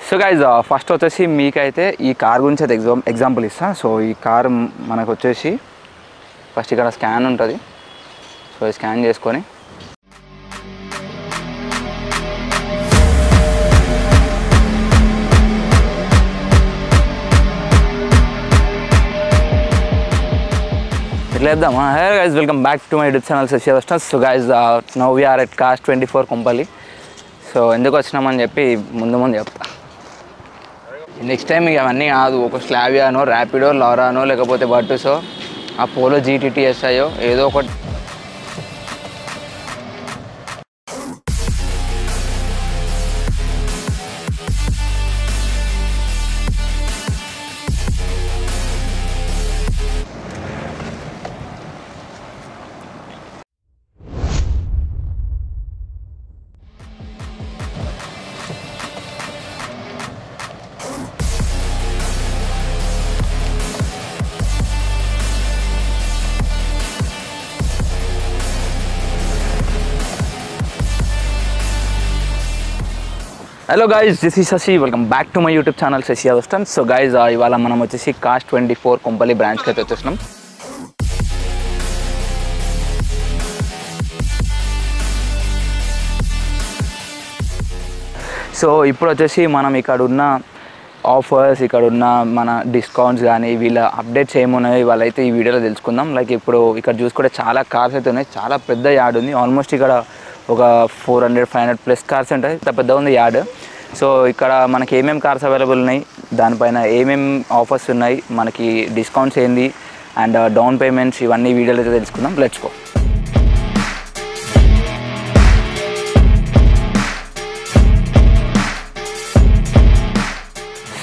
So guys first వచ్చేసి మీకైతే ఈ కార్ గురించి అయితే ఎగ్జాంపుల్ ఇస్తా. సో ఈ కార్ మనకు వచ్చేసి ఫస్ట్ ఇక్కడ స్కాన్ ఉంటుంది. సో స్కాన్ చేసుకొని ఇట్లా చెప్దామా. Hey guys, welcome back to my YouTube channel Shashi westerns. So guys now we are at కాస్ట్ 24 కొంపల్లి. సో ఎందుకు వచ్చినామని చెప్పి ముందు చెప్తా. నెక్స్ట్ టైం ఇక అవన్నీ కాదు, ఒక స్లావియానో, ర్యాపిడో, లారానో, లేకపోతే బట్టుసో, ఆ పోలో GTTSI ఏదో ఒకటి. Hello guys, this is Shashi. Welcome back to my YouTube channel Shashi westerns. So guys ఇవాళ మనం వచ్చేసి కాస్ట్ 24 కొంపల్లి బ్రాంచ్కి అయితే వచ్చేసినాం. సో ఇప్పుడు వచ్చేసి మనం ఇక్కడ ఉన్న ఆఫర్స్, ఇక్కడ ఉన్న మన డిస్కౌంట్స్ కానీ వీళ్ళ అప్డేట్స్ ఏమున్నాయో ఇవాళైతే ఈ వీడియోలో తెలుసుకుందాం. లైక్ ఇప్పుడు ఇక్కడ చూసుకుంటే చాలా కార్స్ అయితే ఉన్నాయి, చాలా పెద్ద యార్డ్ ఉంది. ఆల్మోస్ట్ ఇక్కడ ఒక 400-500 ప్లస్ కార్స్ ఉంటాయి, ఇంత పెద్ద ఉంది యార్డ్. సో ఇక్కడ మనకి ఏమేమి కార్స్ అవైలబుల్ ఉన్నాయి, దానిపైన ఏమేమి ఆఫర్స్ ఉన్నాయి, మనకి డిస్కౌంట్స్ ఏంది అండ్ డౌన్ పేమెంట్స్, ఇవన్నీ వీడియోలో అయితే తెలుసుకుందాం. Let's go.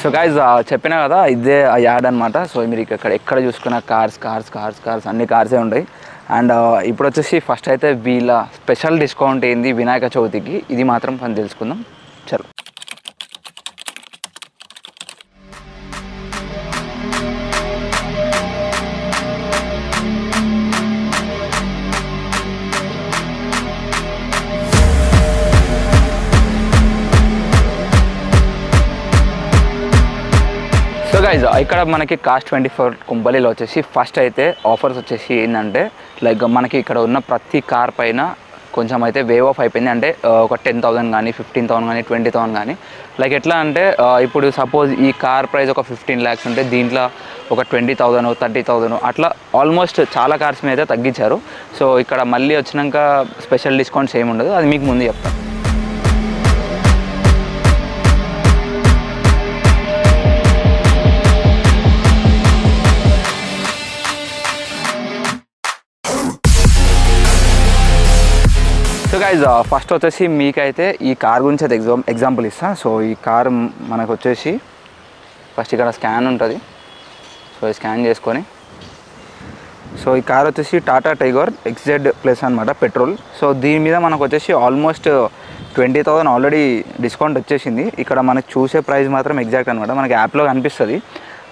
సో గైజ్ చెప్పినా కదా, ఇదే ఆ యార్డ్ అనమాట. సో మీరు ఎక్కడ చూసుకున్న కార్స్ అన్ని కార్సే ఉంటాయి. అండ్ ఇప్పుడు వచ్చేసి ఫస్ట్ అయితే వీళ్ళ స్పెషల్ డిస్కౌంట్ ఏంది వినాయక చవితికి, ఇది మాత్రం మనం తెలుసుకుందాం. చలో. సో గైజ్ ఇక్కడ మనకి కాస్ట్ 24 కొంపల్లిలో వచ్చేసి ఫస్ట్ అయితే ఆఫర్స్ వచ్చేసి ఏంటంటే, లైక్ మనకి ఇక్కడ ఉన్న ప్రతి కార్ పైన కొంచెం అయితే వేవ్ ఆఫ్ అయిపోయింది. అంటే ఒక 10,000 కానీ 15,000 కానీ 20,000 కానీ. లైక్ ఎట్లా అంటే ఇప్పుడు సపోజ్ ఈ కార్ ప్రైస్ ఒక 15 lakhs ఉంటే దీంట్లో ఒక 20,000 30,000 అట్లా ఆల్మోస్ట్ చాలా కార్స్ మీద తగ్గించారు. సో ఇక్కడ మళ్ళీ వచ్చినాక స్పెషల్ డిస్కౌంట్స్ ఏమి ఉండదు, అది మీకు ముందు చెప్తాను. సో గైజ్ ఫస్ట్ వచ్చేసి మీకైతే ఈ కార్ గురించి అయితే ఎగ్జాంపుల్ ఇస్తా. సో ఈ కార్ మనకు వచ్చేసి ఫస్ట్ ఇక్కడ స్కాన్ ఉంటుంది. సో స్కాన్ చేసుకొని, సో ఈ కార్ వచ్చేసి టాటా టైగర్ XZ ప్లస్ అనమాట, పెట్రోల్. సో దీని మీద మనకు వచ్చేసి ఆల్మోస్ట్ 20,000 ఆల్రెడీ డిస్కౌంట్ వచ్చేసింది. ఇక్కడ మనకు చూసే ప్రైస్ మాత్రం ఎగ్జాక్ట్ అనమాట, మనకి యాప్లో కనిపిస్తుంది.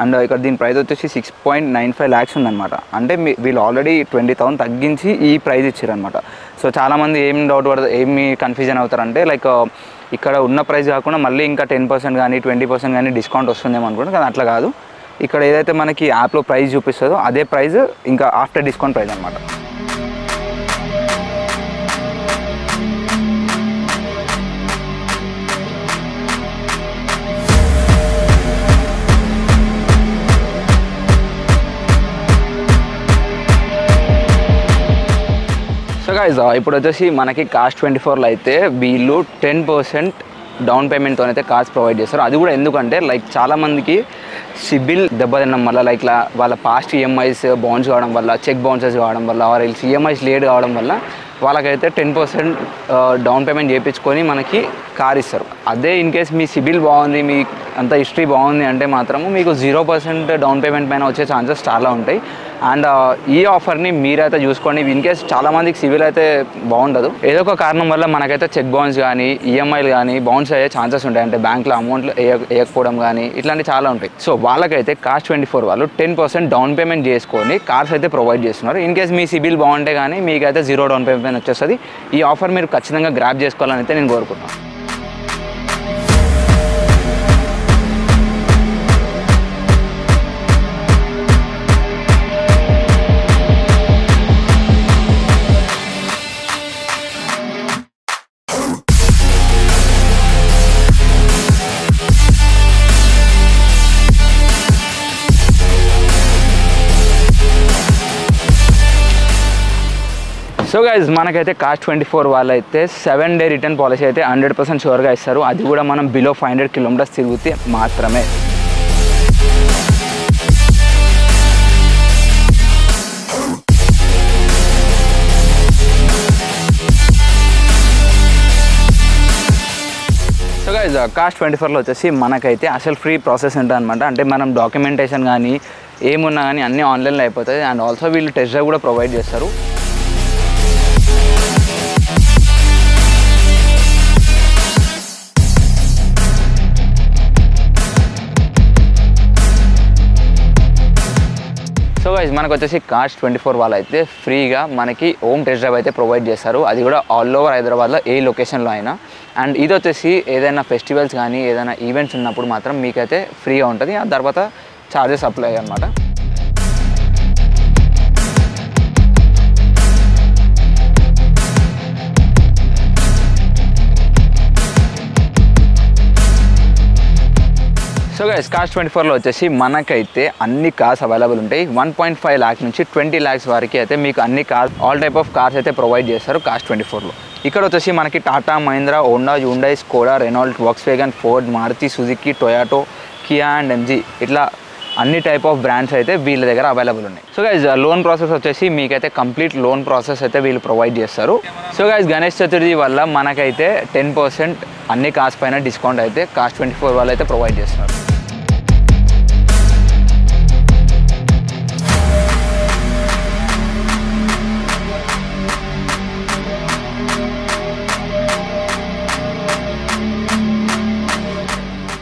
అండ్ ఇక్కడ దీని ప్రైస్ వచ్చేసి 6.95 lakhs ఉందన్నమాట. అంటే వీళ్ళు ఆల్రెడీ 20,000 తగ్గించి ఈ ప్రైస్ ఇచ్చారనమాట. సో చాలామంది ఏమి కన్ఫ్యూజన్ అవుతారంటే, లైక్ ఇక్కడ ఉన్న ప్రైస్ కాకుండా మళ్ళీ ఇంకా 10% కానీ 20% కానీ డిస్కౌంట్ వస్తుందేమో అనుకుంటే, కానీ అట్లా కాదు. ఇక్కడ ఏదైతే మనకి యాప్లో ప్రైస్ చూపిస్తుందో అదే ప్రైస్ ఇంకా ఆఫ్టర్ డిస్కౌంట్ ప్రైస్ అనమాట. సో గైజ్ ఇప్పుడు వచ్చేసి మనకి కాస్ట్ 24లో అయితే వీళ్ళు 10% డౌన్ పేమెంట్తో అయితే కార్స్ ప్రొవైడ్ చేస్తారు. అది కూడా ఎందుకంటే లైక్ చాలామందికి సిబిల్ దెబ్బతినడం వల్ల, లైక్ వాళ్ళ పాస్ట్ EMIs బౌన్స్ కావడం వల్ల, చెక్ బౌన్సెస్ కావడం వల్ల, ఆర్ EMIs లేట్ కావడం వల్ల వాళ్ళకైతే 10% డౌన్ పేమెంట్ చేయించుకొని మనకి కార్ ఇస్తారు. అదే ఇన్ కేస్ మీ సిబిల్ బాగుంది, మీ అంత హిస్టరీ బాగుంది అంటే మాత్రము మీకు 0% డౌన్ పేమెంట్ పైన వచ్చే ఛాన్సెస్ చాలా ఉంటాయి. అండ్ ఈ ఆఫర్ని మీరైతే చూసుకోండి. ఇన్ కేస్ చాలామందికి సివిల్ అయితే బాగుండదు, ఏదో ఒక కారణం వల్ల మనకైతే చెక్ బౌన్స్ కానీ ఈఎంఐలు కానీ బౌన్స్ అయ్యే ఛాన్సెస్ ఉంటాయి. అంటే బ్యాంక్లో అమౌంట్లు వేయకపోవడం కానీ ఇట్లాంటివి చాలా ఉంటాయి. సో వాళ్ళకైతే కాస్ట్ 24 వాళ్ళు 10% డౌన్ పేమెంట్ చేసుకొని కార్స్ అయితే ప్రొవైడ్ చేస్తున్నారు. ఇన్ కేస్ మీ సిబిల్ బాగుంటే కానీ మీకైతే 0 డౌన్ పేమెంట్ వచ్చేస్తుంది. ఈ ఆఫర్ మీరు ఖచ్చితంగా గ్రాప్ చేసుకోవాలని అయితే నేను కోరుకుంటున్నాను. సో గైజ్ మనకైతే కాస్ట్ 24 వాళ్ళైతే 7-day రిటర్న్ పాలసీ అయితే 100% షూర్గా ఇస్తారు. అది కూడా మనం బిలో 500 కిలోమీటర్స్ తిరిగితే మాత్రమే. సో గైజ్ కాస్ట్ 24లో వచ్చేసి మనకైతే అసలు ఫ్రీ ప్రాసెస్ ఉంటుంది అనమాట. అంటే మనం డాక్యుమెంటేషన్ కానీ ఏమున్నా కానీ అన్నీ ఆన్లైన్లో అయిపోతుంది. అండ్ ఆల్సో వీళ్ళు టెస్ట్ డ్రైవ్ కూడా ప్రొవైడ్ చేస్తారు. సో గైజ్ మనకు వచ్చేసి కాస్ట్ 24 వాళ్ళు అయితే ఫ్రీగా మనకి హోమ్ టెస్ట్ డ్రైవ్ అయితే ప్రొవైడ్ చేస్తారు. అది కూడా ఆల్ ఓవర్ హైదరాబాద్లో ఏ లొకేషన్లో అయినా. అండ్ ఇది వచ్చేసి ఏదైనా ఫెస్టివల్స్ కానీ ఏదైనా ఈవెంట్స్ ఉన్నప్పుడు మాత్రం మీకైతే ఫ్రీగా ఉంటుంది. ఆ తర్వాత ఛార్జెస్ అప్లై అనమాట. సో గైస్ కాస్ట్ 24లో వచ్చేసి మనకైతే అన్ని కార్స్ అవైలబుల్ ఉంటాయి. 1.5 lakhs నుంచి 20 lakhs వరకు అయితే మీకు అన్ని cars all type of cars అయితే ప్రొవైడ్ చేస్తారు కాస్ట్ 24లో. ఇక్కడ వచ్చేసి మనకి Tata, Mahindra, Honda, Hyundai, Skoda, Renault, Volkswagen, Ford, Maruti Suzuki, Toyota, Kia and MG ఇట్లా అన్ని టైప్ ఆఫ్ బ్రాండ్స్ అయితే వీళ్ళ దగ్గర అవైలబుల్ ఉన్నాయి. సో గైజ్ లోన్ ప్రాసెస్ వచ్చేసి మీకైతే కంప్లీట్ లోన్ ప్రాసెస్ అయితే వీళ్ళు ప్రొవైడ్ చేస్తారు. సో గైజ్ గణేష్ చతుర్థి వల్ల మనకైతే 10% అన్ని కార్స్ పైన డిస్కౌంట్ అయితే కాస్ట్ 24 వాళ్ళు అయితే ప్రొవైడ్ చేస్తారు.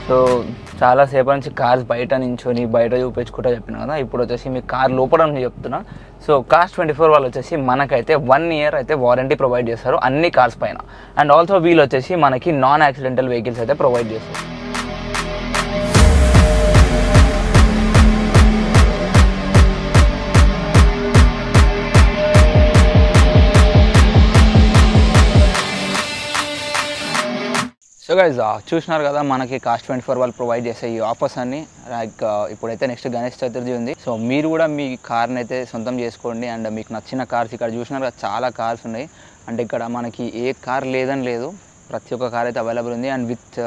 సో చాలాసేపు నుంచి కార్స్ బయట నించొని బయట చూపించుకుంటా చెప్పిన కదా, ఇప్పుడు వచ్చేసి మీ కార్ లోపల నుంచి చెప్తున్నా. సో కాస్ట్ 24 వాళ్ళు వచ్చేసి మనకైతే 1 year అయితే వారంటీ ప్రొవైడ్ చేస్తారు అన్ని కార్స్ పైన. అండ్ ఆల్సో వీళ్ళు వచ్చేసి మనకి నాన్ యాక్సిడెంటల్ వెహికల్స్ అయితే ప్రొవైడ్ చేస్తారు. సో గైజ్ చూసినారు కదా మనకి కాస్ట్ 24 వాళ్ళు ప్రొవైడ్ చేసే ఈ ఆఫర్స్ అన్ని. లైక్ ఇప్పుడైతే నెక్స్ట్ గణేష్ చతుర్థి ఉంది. సో మీరు కూడా మీ కార్ని అయితే సొంతం చేసుకోండి. అండ్ మీకు నచ్చిన కార్స్ ఇక్కడ చూసినారు కదా చాలా కార్స్ ఉన్నాయి. అంటే ఇక్కడ మనకి ఏ కార్ లేదని లేదు, ప్రతి ఒక్క కార్ అయితే అవైలబుల్ ఉంది. And with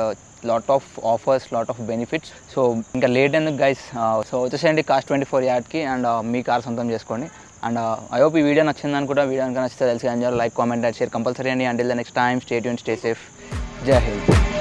lot of offers, lot of benefits. So ఇంకా లేట్ ఎందుకు గైస్, సో వచ్చేసేయండి కాస్ట్ 24 యాడ్కి అండ్ మీ కార్ సొంతం చేసుకోండి. అండ్ ఐ హోప్ ఈ వీడియో నచ్చింది అనుకుంటా. వీడియో కనుక నచ్చితే తెలిసి enjoy, like, comment, and share compulsory అండి. Until the next time, stay tuned, stay safe. Jai Hind.